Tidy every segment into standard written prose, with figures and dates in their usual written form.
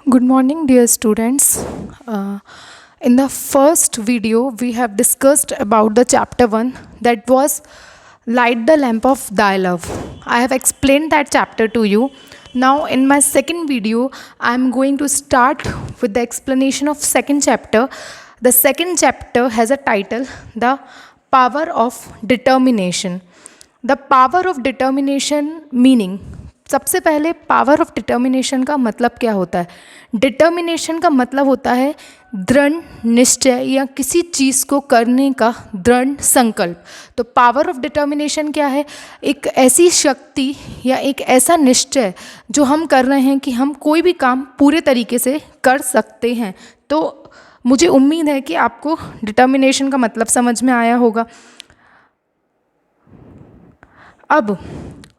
Good morning, dear students. In the first video, we have discussed about the chapter 1 that was Light the Lamp of Thy Love. I have explained that chapter to you. Now, in my second video, I am going to start with the explanation of second chapter. The second chapter has a title, The Power of Determination. The power of determination meaning, सबसे पहले power of determination का मतलब क्या होता है। Determination का मतलब होता है दृढ़ निश्चय या किसी चीज़ को करने का दृढ़ संकल्प। तो पावर ऑफ डिटर्मिनेशन क्या है? एक ऐसी शक्ति या एक ऐसा निश्चय जो हम कर रहे हैं कि हम कोई भी काम पूरे तरीके से कर सकते हैं। तो मुझे उम्मीद है कि आपको डिटर्मिनेशन का मतलब समझ में आया होगा। अब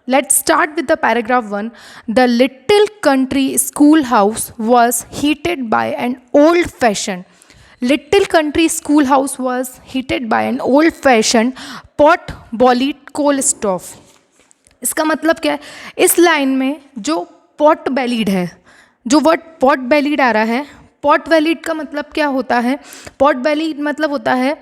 let's start with the paragraph 1. The little country schoolhouse was heated by an old-fashioned pot-bellied coal stove. इसका मतलब क्या है? इस लाइन में जो पॉट बेलीड है, जो वर्ड पॉट बेलीड आ रहा है, पॉट बेलीड का मतलब क्या होता है? पॉट बेलीड मतलब होता है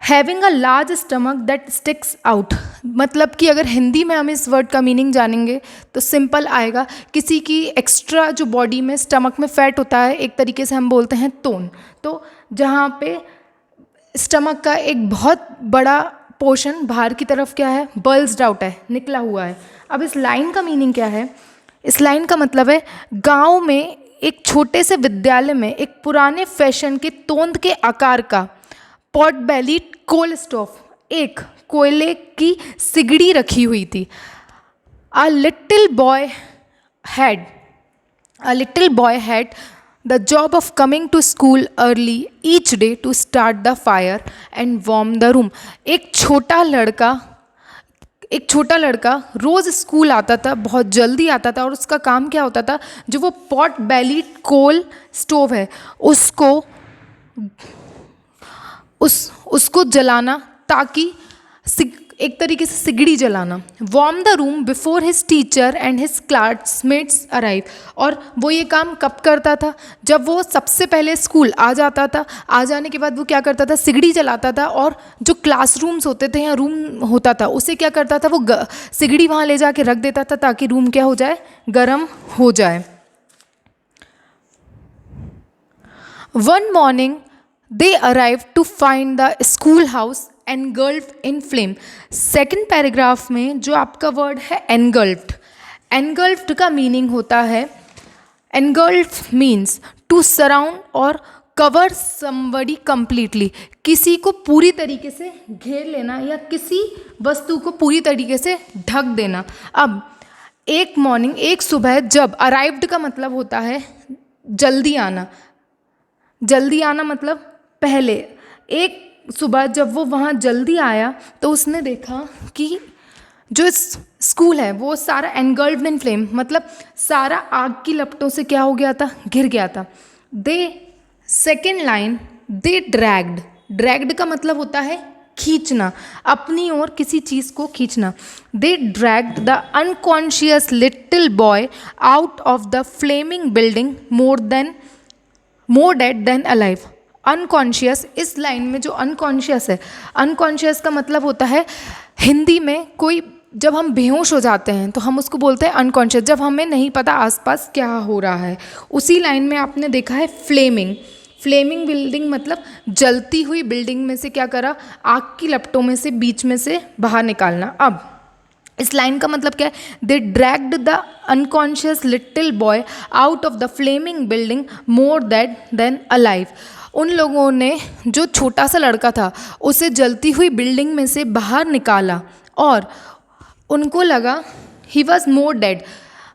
having a large stomach that sticks out. मतलब कि अगर हिंदी में हम इस वर्ड का मीनिंग जानेंगे तो सिंपल आएगा, किसी की एक्स्ट्रा जो बॉडी में स्टमक में फैट होता है, एक तरीके से हम बोलते हैं तोन। तो जहाँ पे स्टमक का एक बहुत बड़ा पोर्शन बाहर की तरफ क्या है, बल्ज्ड आउट है, निकला हुआ है। अब इस लाइन का मीनिंग क्या है? इस लाइन का मतलब है गाँव में एक छोटे से विद्यालय में एक पुराने फैशन के तोंद के आकार का पॉट बेलीड कोल स्टोव, एक कोयले की सिगड़ी रखी हुई थी। A little boy had the job of coming to school early each day to start the fire and warm the room. एक छोटा लड़का रोज़ स्कूल आता था, बहुत जल्दी आता था, और उसका काम क्या होता था? जो वो पॉट बेलीड कोल स्टोव है उसको जलाना, ताकि एक तरीके से सिगड़ी जलाना। Warm the room before his teacher and his classmates arrive. और वो ये काम कब करता था? जब वो सबसे पहले स्कूल आ जाता था। आ जाने के बाद वो क्या करता था? सिगड़ी जलाता था, और जो क्लासरूम्स होते थे या रूम होता था उसे क्या करता था? वो सिगड़ी वहाँ ले जाके रख देता था ताकि रूम क्या हो जाए? गर्म हो जाए। One morning they arrived to find the schoolhouse engulfed in flame. Second paragraph में जो आपका वर्ड है engulfed का मीनिंग होता है, engulf means to surround और cover somebody completely, किसी को पूरी तरीके से घेर लेना या किसी वस्तु को पूरी तरीके से ढक देना। अब एक सुबह जब, arrived का मतलब होता है जल्दी आना मतलब पहले। एक सुबह जब वो वहाँ जल्दी आया तो उसने देखा कि जो स्कूल है वो सारा एनगल्फ्ड इन फ्लेम, मतलब सारा आग की लपटों से क्या हो गया था? घिर गया था। सेकेंड लाइन, दे ड्रैग्ड का मतलब होता है खींचना, अपनी ओर किसी चीज़ को खींचना। They dragged the unconscious little boy out of the flaming building more dead than alive. Unconscious, इस लाइन में जो अनकॉन्शियस है, अनकॉन्शियस का मतलब होता है हिंदी में कोई, जब हम बेहोश हो जाते हैं तो हम उसको बोलते हैं अनकॉन्शियस, जब हमें नहीं पता आसपास क्या हो रहा है। उसी लाइन में आपने देखा है फ्लेमिंग बिल्डिंग, मतलब जलती हुई बिल्डिंग में से क्या करा? आग की लपटों में से बीच में से बाहर निकालना। अब इस लाइन का मतलब क्या है? They dragged the unconscious little boy out of the flaming building more dead than alive. उन लोगों ने जो छोटा सा लड़का था उसे जलती हुई बिल्डिंग में से बाहर निकाला, और उनको लगा ही वॉज मोर डेड,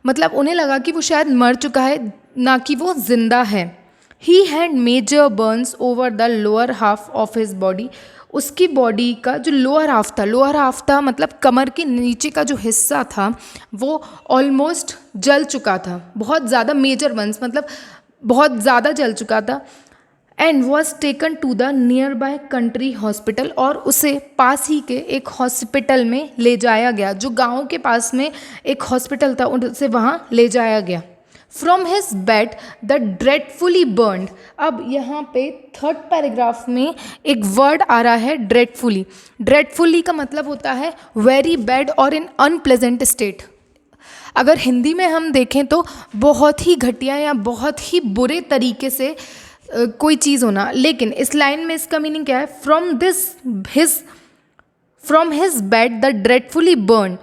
मतलब उन्हें लगा कि वो शायद मर चुका है, ना कि वो जिंदा है। He had major burns over the lower half of his body. उसकी बॉडी का जो लोअर हाफ था मतलब कमर के नीचे का जो हिस्सा था वो ऑलमोस्ट जल चुका था, बहुत ज़्यादा, मेजर बर्न्स मतलब बहुत ज़्यादा जल चुका था। And was taken to the nearby country hospital, और उसे पास ही के एक हॉस्पिटल में ले जाया गया। जो गांव के पास में एक हॉस्पिटल था उसे वहाँ ले जाया गया। From his bed the dreadfully burned. अब यहाँ पे थर्ड पैराग्राफ में एक वर्ड आ रहा है ड्रेडफुली। ड्रेडफुली का मतलब होता है वेरी बैड और इन अनप्लेजेंट स्टेट। अगर हिंदी में हम देखें तो बहुत ही घटिया या बहुत ही बुरे तरीके से कोई चीज़ होना, लेकिन इस लाइन में इसका मीनिंग क्या है? From his bed the dreadfully burn.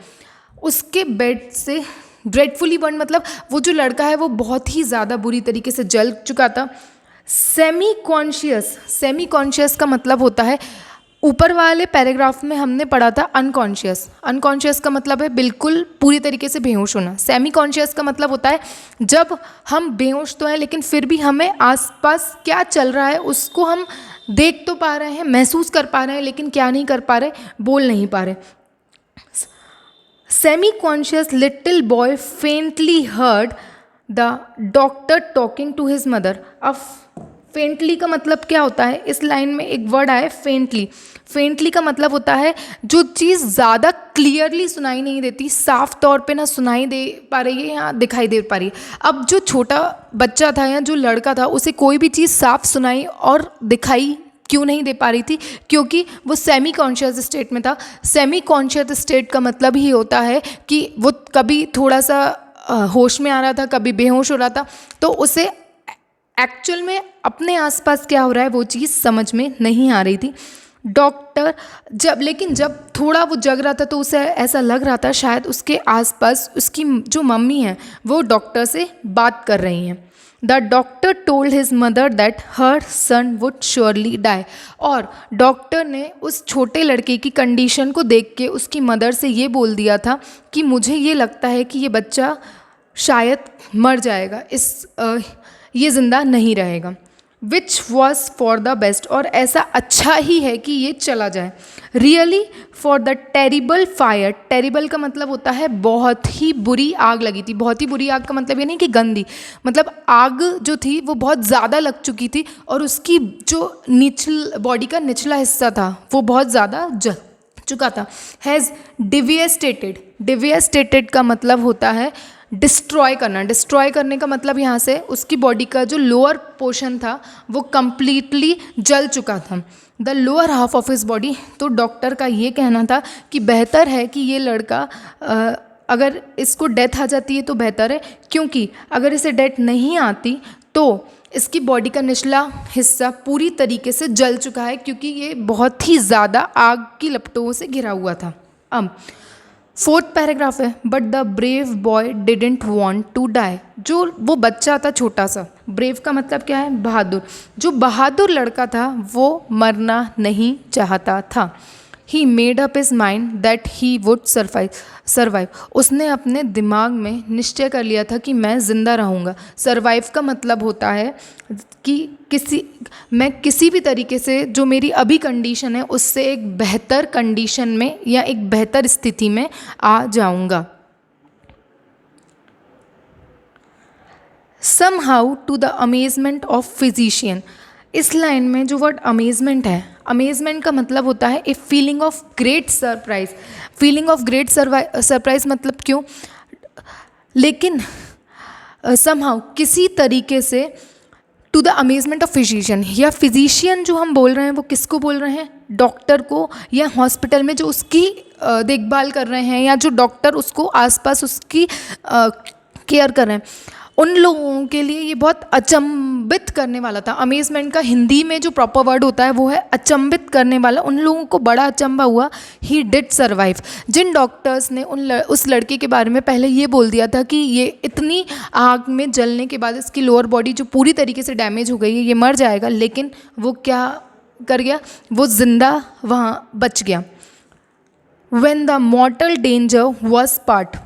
उसके बेड से ड्रेडफुली बर्न मतलब वो जो लड़का है वो बहुत ही ज़्यादा बुरी तरीके से जल चुका था। सेमी कॉन्शियस का मतलब होता है, ऊपर वाले पैराग्राफ में हमने पढ़ा था अनकॉन्शियस। अनकॉन्शियस का मतलब है बिल्कुल पूरी तरीके से बेहोश होना। सेमी कॉन्शियस का मतलब होता है जब हम बेहोश तो हैं लेकिन फिर भी हमें आसपास क्या चल रहा है उसको हम देख तो पा रहे हैं, महसूस कर पा रहे हैं, लेकिन क्या नहीं कर पा रहे, बोल नहीं पा रहे। Semi conscious little boy faintly heard the doctor talking to his mother. अब फेंटली का मतलब क्या होता है? इस लाइन में एक वर्ड आया फेंटली। फेंटली का मतलब होता है जो चीज़ ज़्यादा क्लियरली सुनाई नहीं देती, साफ तौर पे ना सुनाई दे पा रही है या दिखाई दे पा रही है। अब जो छोटा बच्चा था या जो लड़का था उसे कोई भी चीज़ साफ सुनाई और दिखाई क्यों नहीं दे पा रही थी? क्योंकि वो सेमी कॉन्शियस स्टेट में था। सेमी कॉन्शियस स्टेट का मतलब ही होता है कि वो कभी थोड़ा सा होश में आ रहा था, कभी बेहोश हो रहा था, तो उसे एक्चुअल में अपने आसपास क्या हो रहा है वो चीज़ समझ में नहीं आ रही थी। डॉक्टर जब थोड़ा वो जग रहा था तो उसे ऐसा लग रहा था शायद उसके आसपास उसकी जो मम्मी है वो डॉक्टर से बात कर रही हैं। The doctor told his mother that her son would surely die. और डॉक्टर ने उस छोटे लड़के की कंडीशन को देख के उसकी मदर से ये बोल दिया था कि मुझे ये लगता है कि ये बच्चा शायद मर जाएगा, ये ज़िंदा नहीं रहेगा। Which was for the best. और ऐसा अच्छा ही है कि ये चला जाए। Really for the terrible fire. Terrible का मतलब होता है बहुत ही बुरी आग लगी थी। बहुत ही बुरी आग का मतलब ये नहीं कि गंदी, मतलब आग जो थी वो बहुत ज़्यादा लग चुकी थी और उसकी जो बॉडी का निचला हिस्सा था वो बहुत ज़्यादा जल चुका था। हैज़ डिविएस्टेटेड का मतलब होता है डिस्ट्रॉय करना। डिस्ट्रॉय करने का मतलब यहाँ से उसकी बॉडी का जो लोअर पोर्शन था वो कम्प्लीटली जल चुका था, the lower half of his body. तो डॉक्टर का ये कहना था कि बेहतर है कि ये लड़का अगर इसको डेथ आ जाती है तो बेहतर है, क्योंकि अगर इसे डेथ नहीं आती तो इसकी बॉडी का निचला हिस्सा पूरी तरीके से जल चुका है, क्योंकि ये बहुत ही ज़्यादा आग की लपटों से घिरा हुआ था। अब फोर्थ पैराग्राफ है, but the brave boy didn't want to die. जो वो बच्चा था छोटा सा, ब्रेव का मतलब क्या है? बहादुर। जो बहादुर लड़का था वो मरना नहीं चाहता था। He made up his mind that he would survive. उसने अपने दिमाग में निश्चय कर लिया था कि मैं ज़िंदा रहूँगा। सर्वाइव का मतलब होता है कि मैं किसी भी तरीके से जो मेरी अभी कंडीशन है उससे एक बेहतर कंडीशन में या एक बेहतर स्थिति में आ जाऊँगा। somehow to the amazement of physician। इस लाइन में जो वर्ड अमेजमेंट है, अमेजमेंट का मतलब होता है a feeling of great surprise. Feeling of great surprise मतलब क्यों? लेकिन समहाउ किसी तरीके से to the amazement of physician, या फिजिशियन जो हम बोल रहे हैं वो किसको बोल रहे हैं? डॉक्टर को, या हॉस्पिटल में जो उसकी देखभाल कर रहे हैं या जो डॉक्टर उसको आसपास उसकी केयर कर रहे हैं, उन लोगों के लिए ये बहुत अचंभित करने वाला था। अमेजमेंट का हिंदी में जो प्रॉपर वर्ड होता है वो है अचंभित करने वाला। उन लोगों को बड़ा अचंभा हुआ। He did survive. जिन डॉक्टर्स ने उस लड़के के बारे में पहले ये बोल दिया था कि ये इतनी आग में जलने के बाद इसकी लोअर बॉडी जो पूरी तरीके से डैमेज हो गई है ये मर जाएगा, लेकिन वो क्या कर गया? वो जिंदा वहाँ बच गया। When the मॉर्टल danger was part.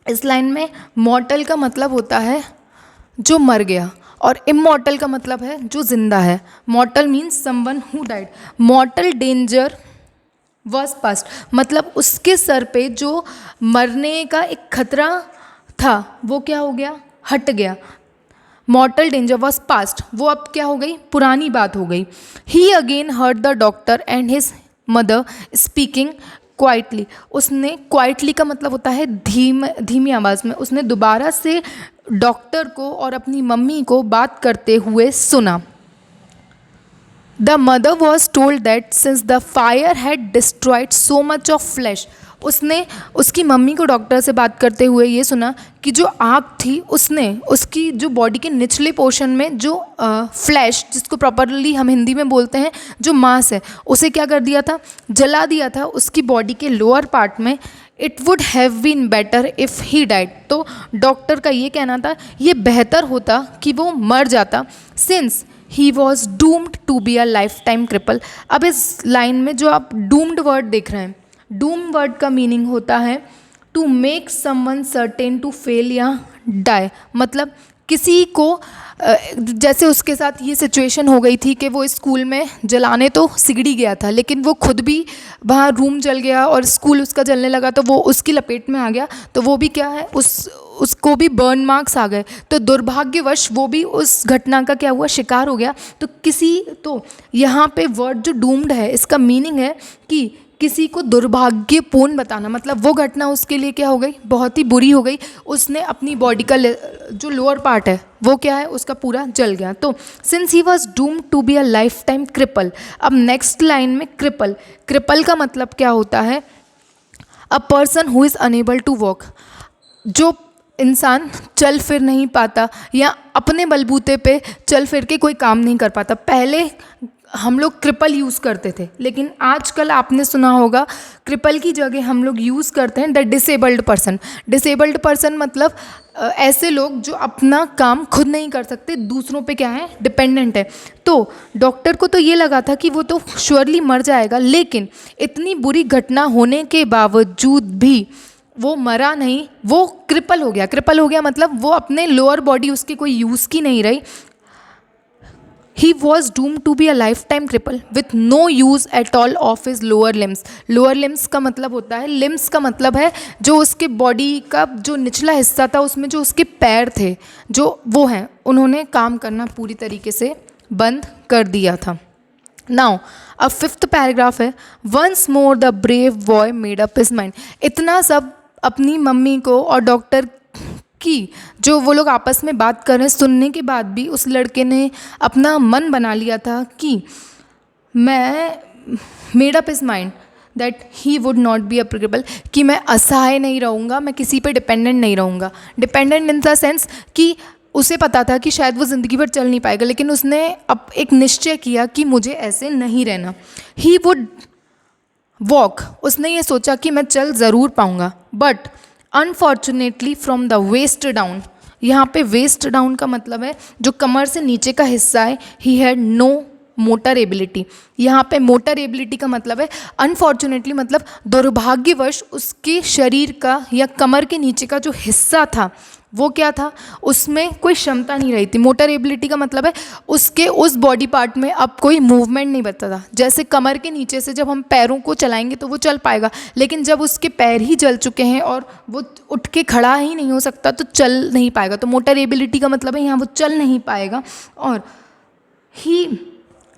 इस लाइन में मॉर्टल का मतलब होता है जो मर गया और इमॉर्टल का मतलब है जो जिंदा है। मॉर्टल means someone who died. मॉर्टल danger was past मतलब उसके सर पे जो मरने का एक खतरा था वो क्या हो गया? हट गया। मॉर्टल डेंजर वॉज पास्ट, वो अब क्या हो गई? पुरानी बात हो गई। He again heard the doctor and his mother speaking quietly. उसने क्वाइटली का मतलब होता है धीमी आवाज़ में। उसने दोबारा से डॉक्टर को और अपनी मम्मी को बात करते हुए सुना। The mother was told that since the fire had destroyed so much of flash. उसने उसकी मम्मी को डॉक्टर से बात करते हुए ये सुना कि जो आग थी उसने उसकी जो बॉडी के निचले पोर्शन में जो फ्लैश, जिसको प्रॉपरली हम हिंदी में बोलते हैं जो मांस है, उसे क्या कर दिया था, जला दिया था उसकी बॉडी के लोअर पार्ट में। It would have been better if he died. तो डॉक्टर का ये कहना था ये बेहतर होता कि वो मर जाता, since he was doomed to be a lifetime cripple. अब इस लाइन में जो आप डूम्ड वर्ड देख रहे हैं, डूम वर्ड का मीनिंग होता है to make someone certain to fail या डाई। मतलब किसी को जैसे उसके साथ ये सिचुएशन हो गई थी कि वो स्कूल में जलाने तो सिगड़ी गया था, लेकिन वो खुद भी वहाँ रूम जल गया और स्कूल उसका जलने लगा तो वो उसकी लपेट में आ गया, तो वो भी क्या है, उसको भी बर्न मार्क्स आ गए। तो दुर्भाग्यवश वो भी उस घटना का क्या हुआ, शिकार हो गया। तो यहाँ पे वर्ड जो डूम्ड है इसका मीनिंग है कि किसी को दुर्भाग्यपूर्ण बताना, मतलब वो घटना उसके लिए क्या हो गई, बहुत ही बुरी हो गई। उसने अपनी बॉडी का जो लोअर पार्ट है वो क्या है, उसका पूरा जल गया। तो since he was doomed to be a lifetime cripple. अब नेक्स्ट लाइन में क्रिपल का मतलब क्या होता है, a person who is unable to walk. जो इंसान चल फिर नहीं पाता या अपने बलबूते पे चल फिर के कोई काम नहीं कर पाता। पहले हम लोग क्रिपल यूज़ करते थे, लेकिन आजकल आपने सुना होगा क्रिपल की जगह हम लोग यूज़ करते हैं the disabled person. Disabled person मतलब ऐसे लोग जो अपना काम खुद नहीं कर सकते, दूसरों पे क्या है, डिपेंडेंट है। तो डॉक्टर को तो ये लगा था कि वो तो श्योरली मर जाएगा, लेकिन इतनी बुरी घटना होने के बावजूद भी वो मरा नहीं, वो क्रिपल हो गया। क्रिपल हो गया मतलब वो अपने लोअर बॉडी उसकी कोई यूज़ की नहीं रही। He was doomed to be a lifetime cripple with no use at all of his lower limbs. Lower limbs का मतलब होता है, limbs का मतलब है जो उसके बॉडी का जो निचला हिस्सा था उसमें जो उसके पैर थे जो वो हैं, उन्होंने काम करना पूरी तरीके से बंद कर दिया था। नाउ अब 5th पैराग्राफ है, once more the brave boy made up his mind. इतना सब अपनी मम्मी को और डॉक्टर की जो वो लोग आपस में बात कर रहे हैं सुनने के बाद भी उस लड़के ने अपना मन बना लिया था कि मैं made up his mind that he would not be applicable, कि मैं असहाय नहीं रहूँगा, मैं किसी पे डिपेंडेंट नहीं रहूँगा। डिपेंडेंट इन द सेंस कि उसे पता था कि शायद वो ज़िंदगी भर चल नहीं पाएगा, लेकिन उसने अब एक निश्चय किया कि मुझे ऐसे नहीं रहना। ही वुड वॉक, उसने ये सोचा कि मैं चल ज़रूर पाऊँगा, but unfortunately from the waist down. यहाँ पे वेस्ट डाउन का मतलब है जो कमर से नीचे का हिस्सा है, he had no motor ability. यहाँ पे मोटर एबिलिटी का मतलब है अनफॉर्चुनेटली, मतलब दुर्भाग्यवश उसके शरीर का या कमर के नीचे का जो हिस्सा था वो क्या था, उसमें कोई क्षमता नहीं रही थी। मोटर एबिलिटी का मतलब है उसके उस बॉडी पार्ट में अब कोई मूवमेंट नहीं बचता था। जैसे कमर के नीचे से जब हम पैरों को चलाएंगे तो वो चल पाएगा, लेकिन जब उसके पैर ही जल चुके हैं और वो उठ के खड़ा ही नहीं हो सकता तो चल नहीं पाएगा। तो मोटर एबिलिटी का मतलब है यहाँ वो चल नहीं पाएगा। और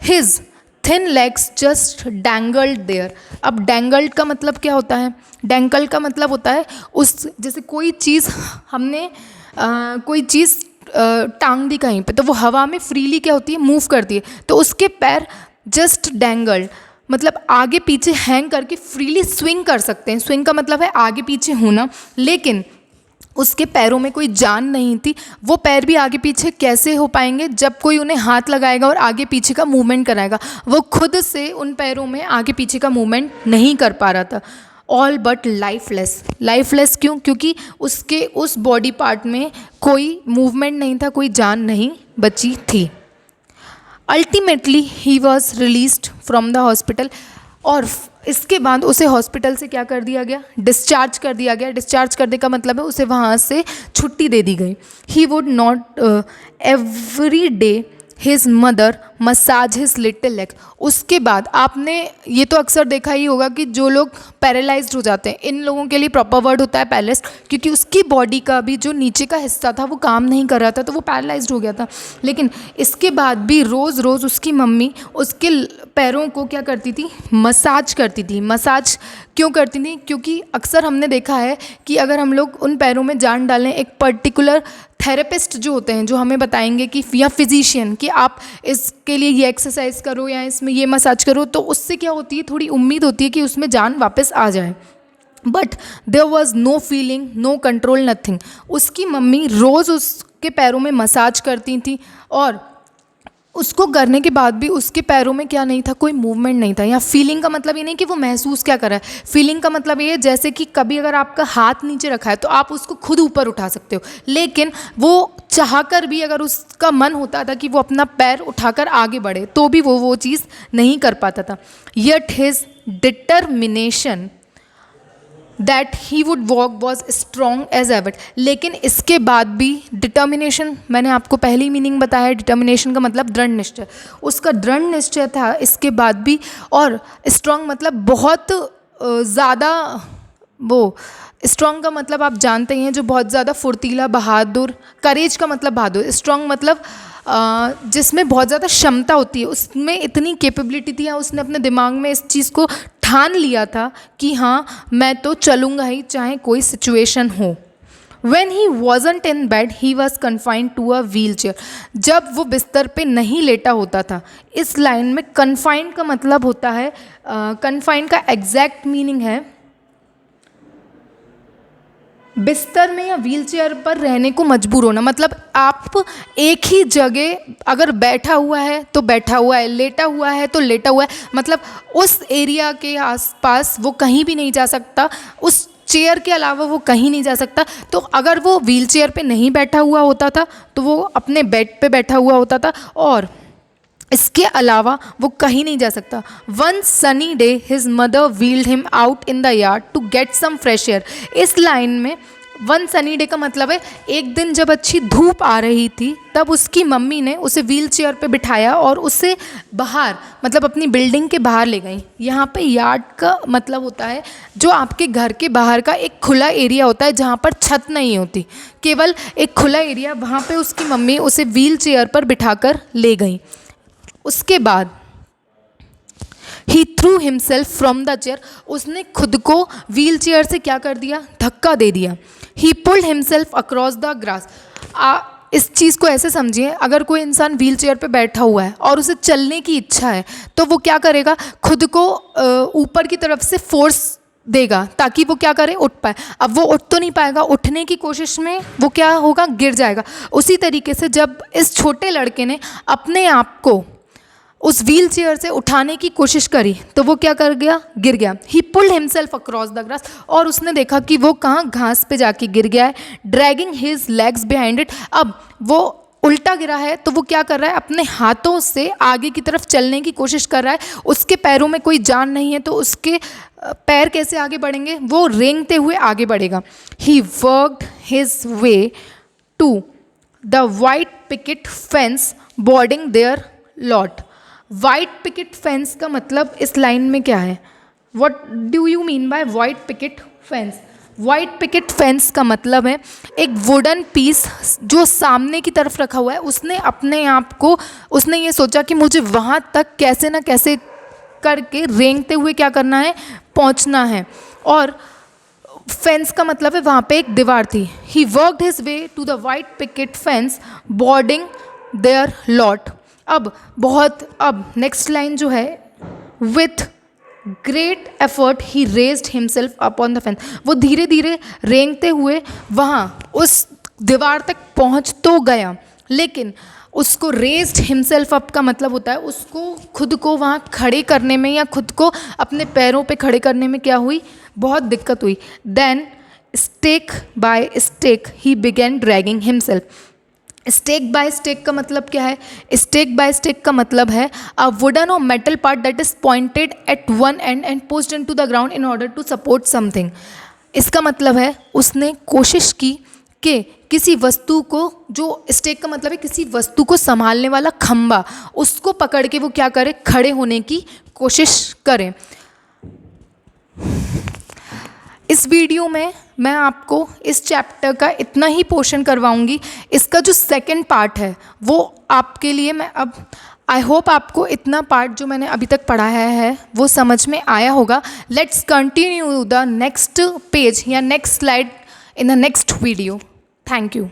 his thin legs just dangled there. अब डैंगल्ड का मतलब क्या होता है, डैंगल का मतलब होता है उस जैसे कोई चीज़ हमने कोई चीज़ टांग दी कहीं पे तो वो हवा में फ्रीली क्या होती है, मूव करती है। तो उसके पैर जस्ट डैंगल्ड मतलब आगे पीछे हैंग करके फ्रीली स्विंग कर सकते हैं। स्विंग का मतलब है आगे पीछे होना, लेकिन उसके पैरों में कोई जान नहीं थी। वो पैर भी आगे पीछे कैसे हो पाएंगे जब कोई उन्हें हाथ लगाएगा और आगे पीछे का मूवमेंट कराएगा। वो खुद से उन पैरों में आगे पीछे का मूवमेंट नहीं कर पा रहा था। All but lifeless. लाइफलेस क्यों? क्योंकि उसके उस बॉडी पार्ट में कोई मूवमेंट नहीं था, कोई जान नहीं बची थी। Ultimately he was released from the hospital. और इसके बाद उसे हॉस्पिटल से क्या कर दिया गया, डिस्चार्ज कर दिया गया। डिस्चार्ज करने का मतलब है उसे वहाँ से छुट्टी दे दी गई। ही would not every day his mother massage his little leg. उसके बाद आपने ये तो अक्सर देखा ही होगा कि जो लोग पैरालाइज्ड हो जाते हैं, इन लोगों के लिए प्रॉपर वर्ड होता है पैरालाइज्ड, क्योंकि उसकी बॉडी का भी जो नीचे का हिस्सा था वो काम नहीं कर रहा था तो वो पैरालाइज्ड हो गया था। लेकिन इसके बाद भी रोज़ रोज़ उसकी मम्मी उसके पैरों को क्या करती थी, मसाज करती थी। मसाज क्यों करती थी? क्योंकि अक्सर हमने देखा है कि अगर हम लोग उन पैरों में जान डालें एक पर्टिकुलर थेरेपिस्ट जो होते हैं, जो हमें बताएंगे कि, या फिजिशियन, कि आप इसके लिए ये एक्सरसाइज करो या इसमें ये मसाज करो, तो उससे क्या होती है, थोड़ी उम्मीद होती है कि उसमें जान वापस आ जाए। But there was no feeling, no control, nothing. उसकी मम्मी रोज़ उसके पैरों में मसाज करती थी, और उसको करने के बाद भी उसके पैरों में क्या नहीं था, कोई मूवमेंट नहीं था। या फीलिंग का मतलब ये नहीं कि वो महसूस क्या कर रहा है, फीलिंग का मतलब ये है जैसे कि कभी अगर आपका हाथ नीचे रखा है तो आप उसको खुद ऊपर उठा सकते हो, लेकिन वो चाहकर भी अगर उसका मन होता था कि वो अपना पैर उठाकर आगे बढ़े तो भी वो चीज़ नहीं कर पाता था। Yet his determination that he would walk was strong as ever. लेकिन इसके बाद भी डिटर्मिनेशन, मैंने आपको पहली मीनिंग बताया है, डिटर्मिनेशन का मतलब दृढ़ निश्चय, उसका दृढ़ निश्चय था इसके बाद भी। और स्ट्रॉन्ग मतलब बहुत ज़्यादा, वो स्ट्रॉन्ग का मतलब आप जानते ही हैं, जो बहुत ज़्यादा फुर्तीला, बहादुर। करेज का मतलब बहादुर, स्ट्रॉन्ग मतलब जिसमें बहुत ज़्यादा क्षमता होती है, उसमें इतनी कैपेबिलिटी थी, या उसने अपने दिमाग में इस चीज़ को ठान लिया था कि हाँ मैं तो चलूँगा ही चाहे कोई सिचुएशन हो। When he wasn't in bed, he was confined to a wheelchair. जब वो बिस्तर पे नहीं लेटा होता था। इस लाइन में confined का मतलब होता है, confined का एग्जैक्ट मीनिंग है बिस्तर में या व्हील चेयर पर रहने को मजबूर होना। मतलब आप एक ही जगह अगर बैठा हुआ है तो बैठा हुआ है, लेटा हुआ है तो लेटा हुआ है, मतलब उस एरिया के आसपास वो कहीं भी नहीं जा सकता, उस चेयर के अलावा वो कहीं नहीं जा सकता। तो अगर वो व्हील चेयर पे नहीं बैठा हुआ होता था तो वो अपने बेड पे बैठा हुआ होता था, और इसके अलावा वो कहीं नहीं जा सकता। One sunny day his mother wheeled him out in the yard to get some fresh air. इस लाइन में वन सनी डे का मतलब है एक दिन जब अच्छी धूप आ रही थी तब उसकी मम्मी ने उसे व्हील चेयर पे बिठाया और उसे बाहर, मतलब अपनी बिल्डिंग के बाहर ले गई। यहाँ पे यार्ड का मतलब होता है जो आपके घर के बाहर का एक खुला एरिया होता है जहाँ पर छत नहीं होती, केवल एक खुला एरिया, वहाँ पे उसकी मम्मी उसे व्हील चेयर पर बिठाकर ले गई। उसके बाद he threw himself from the chair, उसने खुद को व्हील चेयर से क्या कर दिया, धक्का दे दिया। ही pulled himself across the grass. इस चीज़ को ऐसे समझिए, अगर कोई इंसान व्हील चेयर पे बैठा हुआ है और उसे चलने की इच्छा है तो वो क्या करेगा, खुद को ऊपर की तरफ से फोर्स देगा ताकि वो क्या करे, उठ पाए। अब वो उठ तो नहीं पाएगा, उठने की कोशिश में वो क्या होगा, गिर जाएगा। उसी तरीके से जब इस छोटे लड़के ने अपने आप को उस व्हील चेयर से उठाने की कोशिश करी तो वो क्या कर गया, गिर गया। ही pulled himself across the grass, और उसने देखा कि वो कहाँ, घास पे जाके गिर गया है। Dragging his legs behind it, अब वो उल्टा गिरा है तो वो क्या कर रहा है, अपने हाथों से आगे की तरफ चलने की कोशिश कर रहा है। उसके पैरों में कोई जान नहीं है तो उसके पैर कैसे आगे बढ़ेंगे, वो रेंगते हुए आगे बढ़ेगा। He worked his way to the white picket fence bordering their lot. White picket fence का मतलब इस लाइन में क्या है, what do you mean by white picket fence? White picket fence का मतलब है एक वुडन पीस जो सामने की तरफ रखा हुआ है। उसने अपने आप को, उसने ये सोचा कि मुझे वहाँ तक कैसे ना कैसे करके रेंगते हुए क्या करना है, पहुँचना है। और फेंस का मतलब है वहाँ पे एक दीवार थी। He worked his way to the white picket fence bordering their lot. अब नेक्स्ट लाइन जो है, with great effort he raised himself up on the fence. वो धीरे धीरे रेंगते हुए वहाँ उस दीवार तक पहुँच तो गया, लेकिन उसको रेज्ड हिमसेल्फ अप का मतलब होता है उसको खुद को वहाँ खड़े करने में या खुद को अपने पैरों पे खड़े करने में क्या हुई, बहुत दिक्कत हुई। Then stake by stake he began dragging himself. Stake by stake का मतलब क्या है, स्टेक बाय स्टेक का मतलब है अ वुडन और metal part that is pointed at one end posed into the ground in order to support something. इसका मतलब है उसने कोशिश की कि किसी वस्तु को, जो स्टेक का मतलब है किसी वस्तु को संभालने वाला खंबा, उसको पकड़ के वो क्या करे, खड़े होने की कोशिश करें। इस वीडियो में मैं आपको इस चैप्टर का इतना ही पोर्शन करवाऊंगी। इसका जो सेकंड पार्ट है वो आपके लिए मैं अब, आई होप आपको इतना पार्ट जो मैंने अभी तक पढ़ाया है वो समझ में आया होगा। Let's continue the next page या next slide in the next video. Thank you.